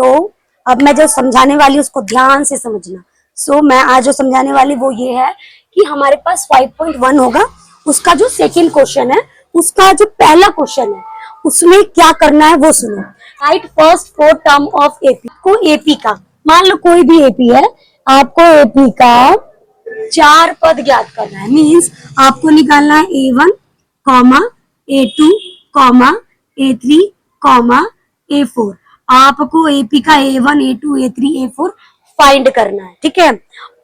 तो अब मैं जो समझाने वाली उसको ध्यान से समझना। मैं आज जो समझाने वाली वो ये है कि हमारे पास 5.1 होगा, उसका जो सेकंड क्वेश्चन है, उसका जो पहला क्वेश्चन है उसमें क्या करना है वो सुनो। Right first 4 term of AP. को एपी का, मान लो कोई भी एपी है, आपको एपी का 4 पद ज्ञात करना है। मींस आपको निकालना है A1, A2, A3, A4। आपको एपी का A1, A2, A3, A4 find करना है, ठीक है।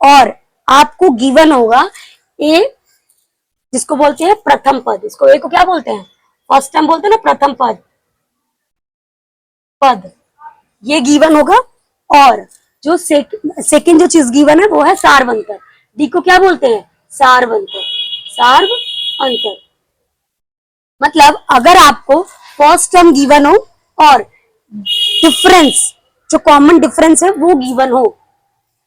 और आपको गिवन होगा ए, जिसको बोलते हैं प्रथम पद, इसको ए को क्या बोलते हैं, फर्स्ट टर्म बोलते हैं ना, प्रथम पद ये गिवन होगा। और जो सेकंड जो चीज गिवन है वो है सार्वंतर। डी को क्या बोलते हैं, सार्व अंतर। मतलब अगर आपको फर्स्ट टर्म गिवन हो और डिफरेंस, जो कॉमन डिफरेंस है वो गिवन हो,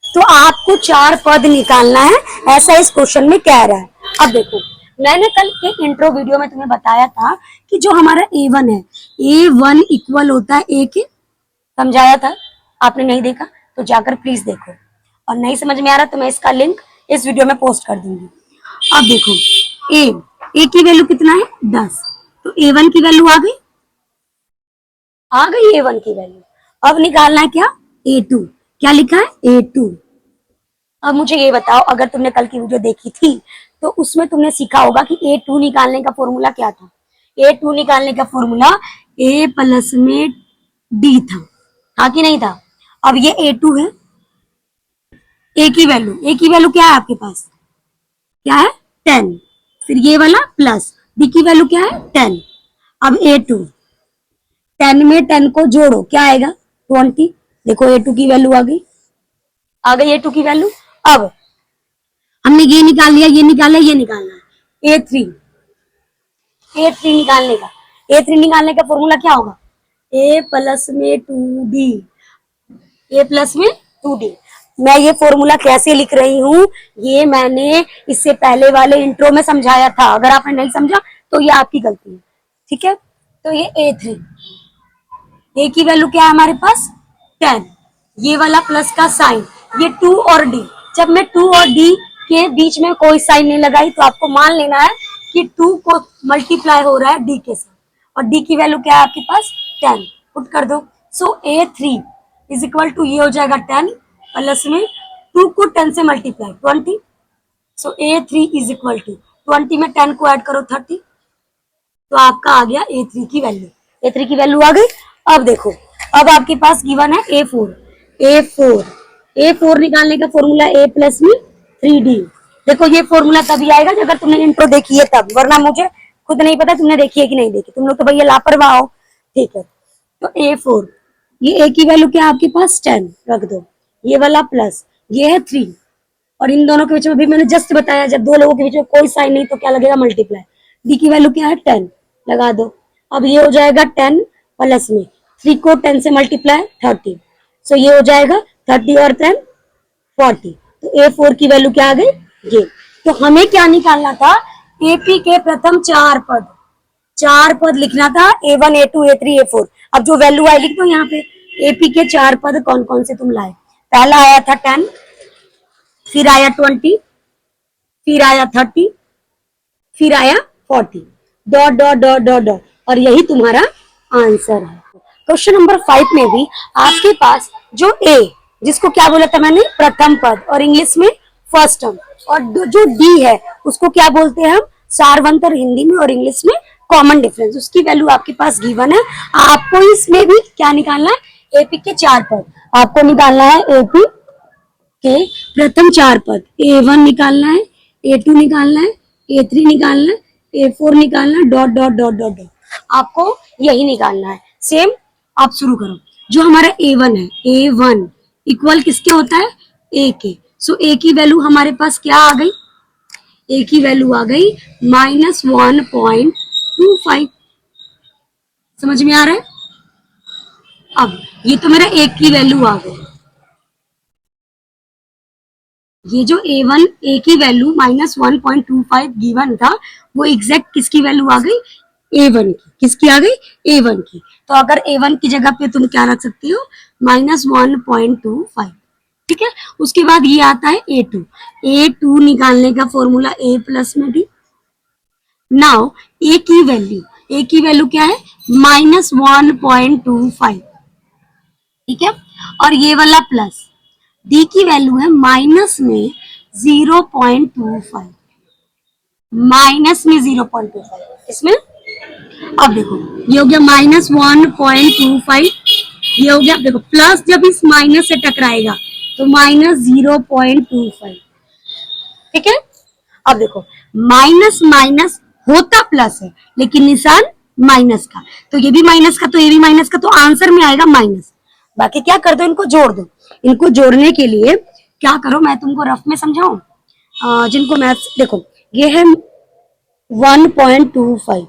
तो आपको 4 पद निकालना है, ऐसा इस क्वेश्चन में कह रहा है। अब देखो, मैंने कल के इंट्रो वीडियो में तुम्हें बताया था कि जो हमारा A1 है, A1 इक्वल होता है A के, समझाया था। आपने नहीं देखा तो जाकर प्लीज देखो, और नहीं समझ में आ रहा तो मैं इसका लिंक इस वीडियो में पोस्ट कर दूंगी। अब देखो, A की वैल्यू कितना है 10, तो A1 की वैल्यू आ गई A1 की वैल्यू। अब निकालना है क्या, A2। क्या लिखा है, A2। अब मुझे ये बताओ, अगर तुमने कल की वीडियो देखी थी तो उसमें तुमने सीखा होगा कि A2 निकालने का फॉर्मूला क्या था। A2 निकालने का फॉर्मूला A प्लस में D था कि नहीं था। अब ये A2 है, A की वैल्यू क्या है आपके पास, क्या है 10, फिर ये वाला प्लस D की वैल्यू क्या है 10। अब A2, 10 में 10 को जोड़ो, क्या आएगा 20। देखो A2 की वैल्यू आ गई A2 की वैल्यू। अब हमने ये निकाल लिया, ये निकालना है A3 निकालने का फॉर्मूला क्या होगा, A प्लस में 2D। मैं ये फॉर्मूला कैसे लिख रही हूँ, ये मैंने इससे पहले वाले इंट्रो में समझाया था। अगर आपने नहीं समझा तो ये आपकी गलती है, ठीक है। तो ये A3, A की वैल्यू क्या है हमारे पास 10, ये वाला प्लस का साइन, ये 2 और D। जब मैं 2 और D के बीच में कोई साइन नहीं लगाई तो आपको मान लेना है कि 2 को मल्टीप्लाई हो रहा है D के साथ, और D की वैल्यू क्या है आपके पास 10, पुट कर दो। सो A3 इज इक्वल टू, ये हो जाएगा 10 प्लस में 2 को 10 से multiply 20। So A3 is equal to 20 में 10 को ऐड करो 30, तो आपका आ गया A3 की वैल्यू आ गई। अब देखो, अब आपके पास गिवन है A4 निकालने का फॉर्मूला A प्लस में 3D। देखो ये फॉर्मूला तभी आएगा अगर तुमने इंट्रो देखी है तब, वरना मुझे खुद नहीं पता तुमने देखी है कि नहीं देखी। तुम लोग तो भैया लापरवाह हो, ठीक है। तो A4, ये A की वैल्यू क्या है आपके पास 10 रख दो, ये वाला प्लस, ये है 3, और इन दोनों के बीच में भी मैंने जस्ट बताया जब दो लोगों के बीच में कोई साइन नहीं तो क्या लगेगा मल्टीप्लाई। D की वैल्यू क्या है 10 लगा दो। अब ये हो जाएगा 10 प्लस में 3 को 10 से मल्टीप्लाई 30, सो ये हो जाएगा 30 और 10 40। तो A4 की वैल्यू क्या आ गई ये। तो हमें क्या निकालना था, एपी के प्रथम 4 पद लिखना था, A1, A2, A3, A4। अब जो वैल्यू आई लिख दो यहाँ पे। एपी के 4 पद कौन कौन से तुम लाए, पहला आया था 10, फिर आया 20, फिर आया 30, फिर आया 40, dot dot dot dot dot, और यही तुम्हारा आंसर है। क्वेश्चन नंबर 5 में भी आपके पास जो A, जिसको क्या बोला था मैंने, प्रथम पद, और इंग्लिश में फर्स्ट टर्म, और जो D है उसको क्या बोलते हैं हम, सार्वंतर हिंदी में, और इंग्लिश में कॉमन डिफरेंस। उसकी वैल्यू आपके पास गिवन है। आपको इसमें भी क्या निकालना है, एपी के 4 पद आपको निकालना है, एपी के प्रथम 4 पद, A1 निकालना है, A2 निकालना है, A3 निकालना है, A4 निकालना है, dot dot dot dot dot, आपको यही निकालना है। सेम आप शुरू करो। जो हमारा A1 है, A1 इक्वल किसके होता है, A के। सो A की वैल्यू हमारे पास क्या आ गई, A की वैल्यू आ गई -1.25। समझ में आ रहा है। अब ये तो मेरा A की वैल्यू आ गई, ये जो A1 A की वैल्यू -1.25 गिवन था वो एग्जैक्ट किसकी वैल्यू आ गई, A1 की। किसकी आ गई, A1 की। तो अगर A1 की जगह पे तुम क्या रख सकती हो, -1.25, ठीक है। उसके बाद ये आता है A2 निकालने का फॉर्मूला A प्लस में D। नाउ ए की वैल्यू क्या है, -1.25, ठीक है। और ये वाला प्लस, डी की वैल्यू है माइनस में 0.25, माइनस में 0.25 इसमें। अब देखो ये हो गया -1.25, ये हो गया, देखो प्लस जब इस माइनस से टकराएगा तो -0.25, ठीक है। अब देखो माइनस माइनस होता प्लस है लेकिन निशान माइनस का, तो ये भी माइनस का, तो ये भी माइनस का, तो आंसर में आएगा माइनस। बाकी क्या कर दो, इनको जोड़ दो। इनको जोड़ने के लिए क्या करो, मैं तुमको रफ में समझाऊं, जिनको मैथ्स, देखो ये है 1.25,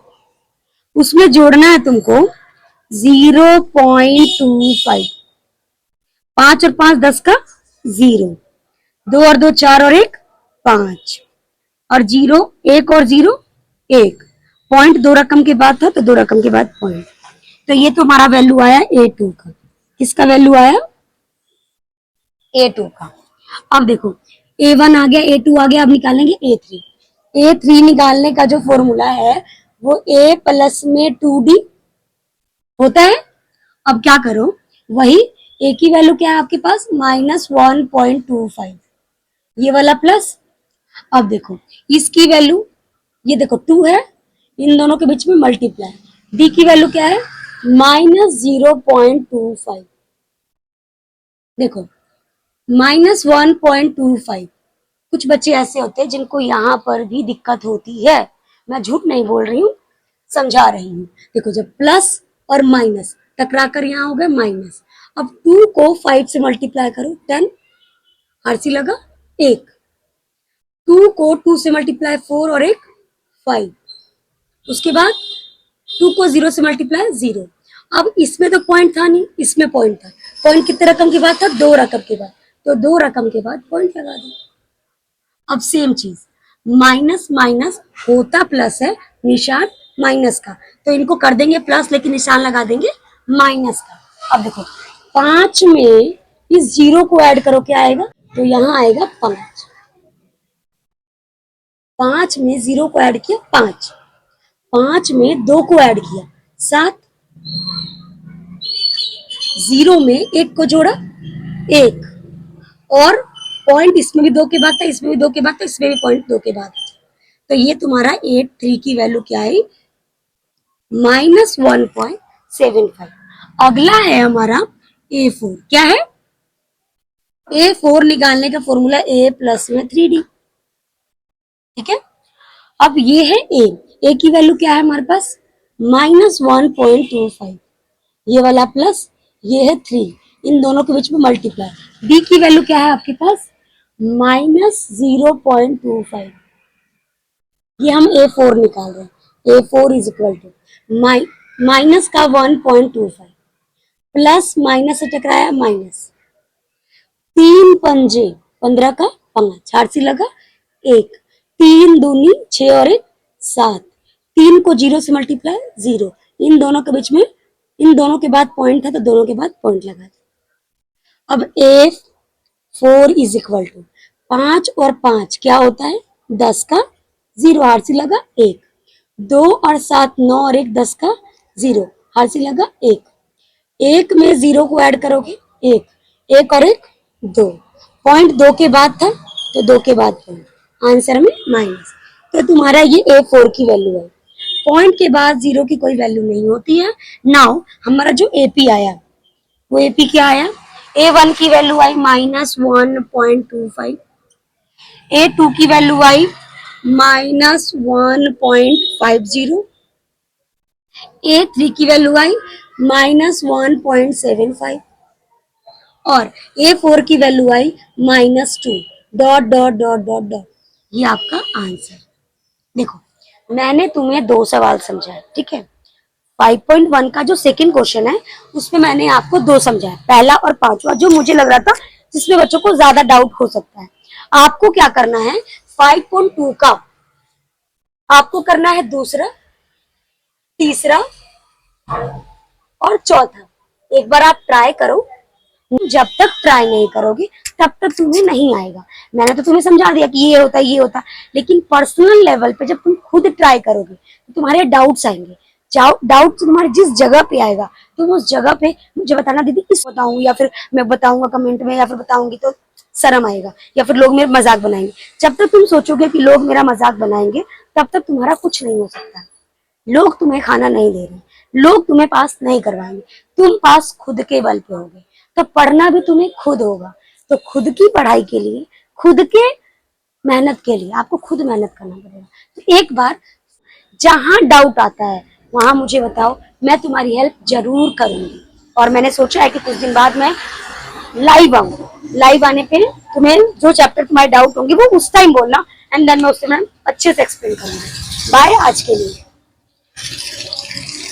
उसमें जोड़ना है तुमको 0.25, 5 और 5 10 का 0, 2 और 2 4 और 1 5, और 0 1 और 0 1, पॉइंट 2 रकम के बाद था तो 2 रकम के बाद पॉइंट। तो ये तुम्हारा वैल्यू आया A2 का। किसका वैल्यू आया, A2 का। अब देखो A1 आ गया, A2 आ गया, अब निकालेंगे A3। A3 निकालने का जो फॉर्मूला है वो A प्लस में 2D होता है। अब क्या करो, वही A की वैल्यू क्या है आपके पास, -1.25, ये वाला प्लस। अब देखो इसकी वैल्यू, ये देखो 2 है, इन दोनों के बीच में मल्टीप्लाई, डी की वैल्यू क्या है, -0.25, देखो -1.25। कुछ बच्चे ऐसे होते हैं जिनको यहाँ पर भी दिक्कत होती है, मैं झूठ नहीं बोल रही हूँ, समझा रही हूँ। देखो जब प्लस और माइनस टकरा कर यहाँ हो गए माइनस, अब 2 को 5 से मल्टीप्लाई करो 10, आरसी लगा 1, 2 को 2 से मल्टीप्लाई 4 और 1 5, उसके बाद 2 को 0 से मल्टीप्लाई 0। अब इसमें तो पॉइंट था नहीं, इसमें पॉइंट था। पॉइंट कितने रकम के बाद था, 2 रकम के बाद, तो 2 रकम के बाद पॉइंट लगा दो। अब सेम चीज, माइनस माइनस होता प्लस है, निशान माइनस का, तो इनको कर देंगे प्लस लेकिन निशान लगा देंगे माइनस का। अब देखो 5 में इस 0 को ऐड करो, क्या आएगा, तो यहाँ आएगा 5, 5 में 0 को ऐड किया 5, 5 में 2 को ऐड किया 7, 0 में 1 को जोड़ा 1, और पॉइंट इसमें भी 2 के बाद था, इसमें भी 2 के बाद था, इसमें भी पॉइंट 2 के बाद था। तो ये तुम्हारा 8 3 की वैल्यू क्या आई, -1.75। अगला है हमारा A4, क्या है, A4 निकालने का फॉर्मूला A प्लस में 3D, ठीक है। अब ये है A की वैल्यू क्या है हमारे पास, -1.25, ये वाला प्लस, ये है 3, इन दोनों के बीच में मल्टीप्लाई, D की वैल्यू क्या है आपके पास, -0.25, ये हम A4 निकाल रहे हैं। A4 is equal to minus का 1.25, प्लस माइनस से टकराया माइनस, 3 पंजे 15 का 5, आरसी लगा 1, 3 दूनी 6 और 1 7, 3 को 0 से मल्टीप्लाई 0, इन दोनों के बीच में, इन दोनों के बाद पॉइंट था तो दोनों के बाद पॉइंट लगा। अब A4 इज इक्वल टू 5 और 5 क्या होता है, 10 का 0, आरसी लगा 1, 2 और 7 9 और 1 10 का 0, आरसी लगा 1, 1 में 0 को ऐड करोगे 1, 1 और 1 2, पॉइंट 2 के बाद था तो 2 के बाद पॉइंट, आंसर में माइनस। तो तुम्हारा ये A4 की वैल्यू है। पॉइंट के बाद 0 की कोई वैल्यू नहीं होती है। नाउ हमारा जो AP आया वो AP क्या आया, A1 की वैल्यू आई -1.25, A2 की वैल्यू आई -1.50, A3 की वैल्यू आई -1.75, और A4 की वैल्यू आई -2, dot dot dot dot dot. ये आपका आंसर। देखो मैंने तुम्हें 2 सवाल समझाए, ठीक है। 5.1 का जो सेकंड क्वेश्चन है उसमें मैंने आपको 2 समझाया, पहला और पांचवा, जो मुझे लग रहा था जिसमें बच्चों को ज्यादा डाउट हो सकता है। आपको क्या करना है, 5.2 का आपको करना है दूसरा, तीसरा और चौथा। एक बार आप ट्राई करो, जब तक ट्राई नहीं करोगे तब तक तुम्हें नहीं आएगा। मैंने तो तुम्हें समझा दिया कि ये होता है ये होता है, लेकिन पर्सनल लेवल पे जब तुम खुद ट्राई करोगे तो तुम्हारे डाउट्स आएंगे। डाउट तुम्हारे जिस जगह पे आएगा तुम उस जगह पे मुझे बताना, दीदी इस बताऊं या फिर मैं बताऊंगा कमेंट में या फिर बताऊंगी तो शर्म आएगा या फिर लोग मेरा मजाक बनाएंगे। जब तक तुम सोचोगे कि लोग मेरा मजाक बनाएंगे तब तक तुम्हारा कुछ नहीं हो सकता। लोग तुम्हें खाना नहीं दे रहे, लोग तुम्हें पास नहीं करवाएंगे, तुम पास खुद के बल पे होगे। तो पढ़ना भी तुम्हें खुद होगा। तो खुद की पढ़ाई के लिए, खुद के मेहनत के लिए आपको खुद मेहनत करना पड़ेगा। तो एक बार जहां डाउट आता है वहां मुझे बताओ, मैं तुम्हारी हेल्प जरूर करूंगी। और मैंने सोचा है कि कुछ दिन बाद मैं लाइव आऊंगी। लाइव आने पे तुम्हें जो चैप्टर तुम्हारे डाउट होंगे वो उस टाइम बोलना, एंड देन मैं उससे मैं अच्छे से एक्सप्लेन करूंगी। बाय आज के लिए।